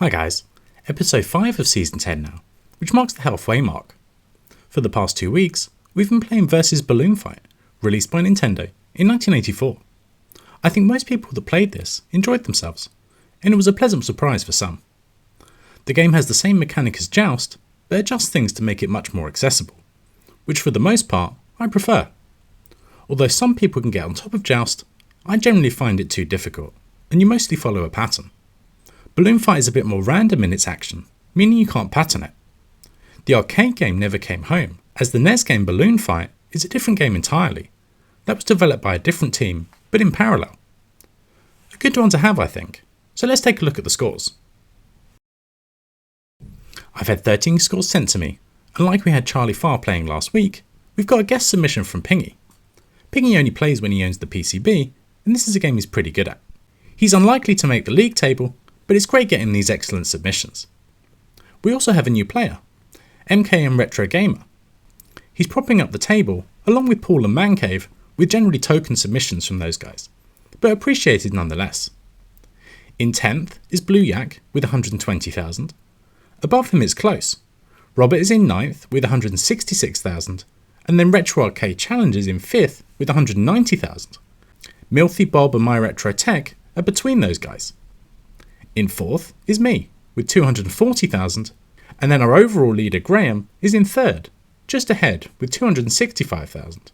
Hi guys, episode 5 of season 10 now, which marks the halfway mark. For the past 2 weeks, we've been playing Versus Balloon Fight, released by Nintendo in 1984. I think most people that played this enjoyed themselves, and it was a pleasant surprise for some. The game has the same mechanic as Joust, but adjusts things to make it much more accessible, which for the most part, I prefer. Although some people can get on top of Joust, I generally find it too difficult, and you mostly follow a pattern. Balloon Fight is a bit more random in its action, meaning you can't pattern it. The arcade game never came home, as the NES game Balloon Fight is a different game entirely. That was developed by a different team, but in parallel. A good one to have, I think, so let's take a look at the scores. I've had 13 scores sent to me, and like we had Charlie Farr playing last week, we've got a guest submission from Pingy. Pingy only plays when he owns the PCB, and this is a game he's pretty good at. He's unlikely to make the league table, but it's great getting these excellent submissions. We also have a new player, MKM Retro Gamer. He's propping up the table, along with Paul and Mancave, with generally token submissions from those guys, but appreciated nonetheless. In 10th is Blue Yak with 120,000. Above him is Close. Robert is in 9th with 166,000, and then Retro Arcade Challenge is in 5th with 190,000. Milthy Bob and My Retro Tech are between those guys. In 4th is me, with 240,000, and then our overall leader Graham is in 3rd, just ahead with 265,000.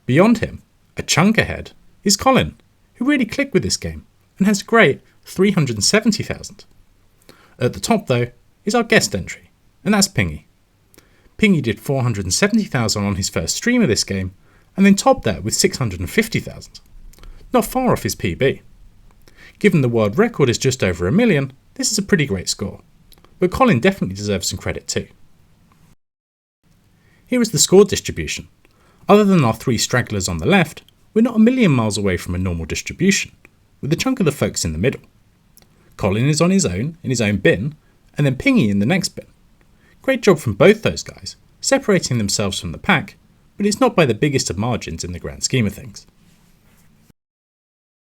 Beyond him, a chunk ahead, is Colin, who really clicked with this game, and has a great 370,000. At the top though, is our guest entry, and that's Pingy. Pingy did 470,000 on his first stream of this game, and then topped that with 650,000. Not far off his PB. Given the world record is just over 1 million, this is a pretty great score, but Colin definitely deserves some credit too. Here is the score distribution. Other than our 3 stragglers on the left, we're not a million miles away from a normal distribution, with a chunk of the folks in the middle. Colin is on his own, in his own bin, and then Pingy in the next bin. Great job from both those guys, separating themselves from the pack, but it's not by the biggest of margins in the grand scheme of things.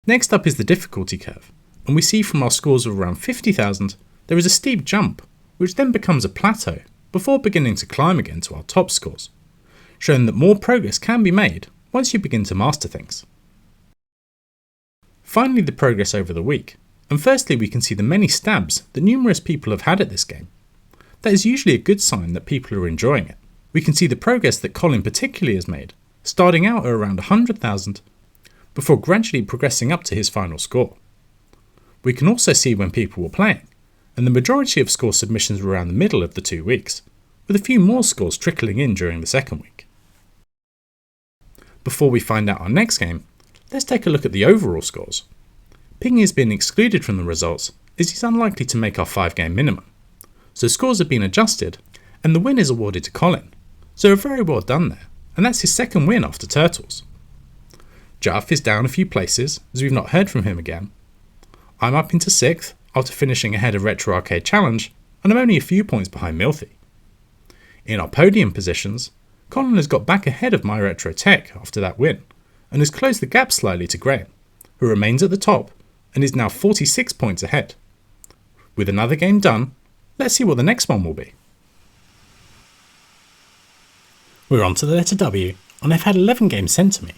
Next up is the difficulty curve, and we see from our scores of around 50,000 there is a steep jump, which then becomes a plateau before beginning to climb again to our top scores, showing that more progress can be made once you begin to master things. Finally, the progress over the week, and firstly we can see the many stabs that numerous people have had at this game. That is usually a good sign that people are enjoying it. We can see the progress that Colin particularly has made, starting out at around 100,000, before gradually progressing up to his final score. We can also see when people were playing, and the majority of score submissions were around the middle of the 2 weeks, with a few more scores trickling in during the second week. Before we find out our next game, let's take a look at the overall scores. Pingy has been excluded from the results as he's unlikely to make our 5-game minimum, so scores have been adjusted and the win is awarded to Colin, so very well done there, and that's his second win after Turtles. Juff is down a few places as we've not heard from him again. I'm up into 6th after finishing ahead of Retro Arcade Challenge, and I'm only a few points behind Milthy. In our podium positions, Colin has got back ahead of My Retro Tech after that win, and has closed the gap slightly to Graham, who remains at the top and is now 46 points ahead. With another game done, let's see what the next one will be. We're on to the letter W, and I've had 11 games sent to me,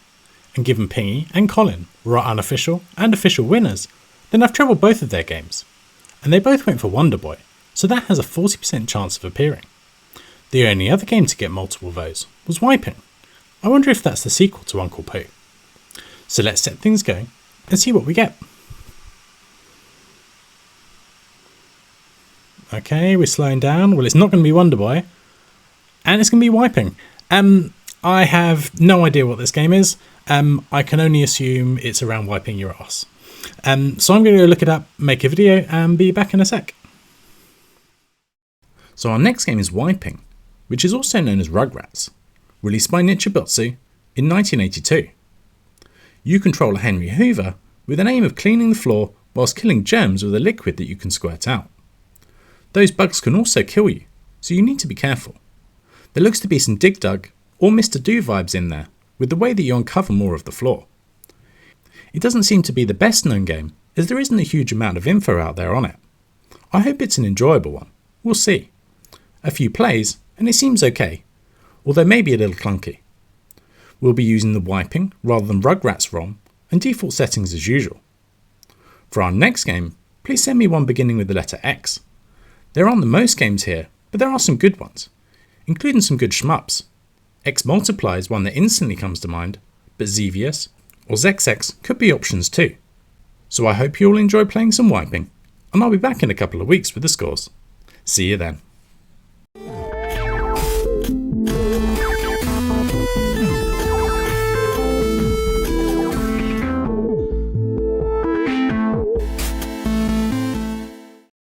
and given Pingy and Colin were our unofficial and official winners, then I've trebled both of their games, and they both went for Wonder Boy, so that has a 40% chance of appearing. The only other game to get multiple votes was Wiping. I wonder if that's the sequel to Uncle Pooh. So let's set things going and see what we get. Okay, we're slowing down. Well, it's not going to be Wonder Boy, and it's going to be Wiping. I have no idea what this game is. I can only assume it's around wiping your ass. So I'm going to go look it up, make a video, and be back in a sec. So our next game is Wiping, which is also known as Rugrats, released by Nichibutsu in 1982. You control a Henry Hoover with an aim of cleaning the floor whilst killing germs with a liquid that you can squirt out. Those bugs can also kill you, so you need to be careful. There looks to be some Dig Dug or Mr. Do vibes in there, with the way that you uncover more of the floor. It doesn't seem to be the best known game, as there isn't a huge amount of info out there on it. I hope it's an enjoyable one. We'll see. A few plays, and it seems okay, although maybe a little clunky. We'll be using the wiping rather than Rugrats ROM, and default settings as usual. For our next game, please send me one beginning with the letter X. There aren't the most games here, but there are some good ones, including some good shmups. X Multiply is one that instantly comes to mind, but Xevious or ZexX could be options too. So I hope you all enjoy playing some wiping, and I'll be back in a couple of weeks with the scores. See you then.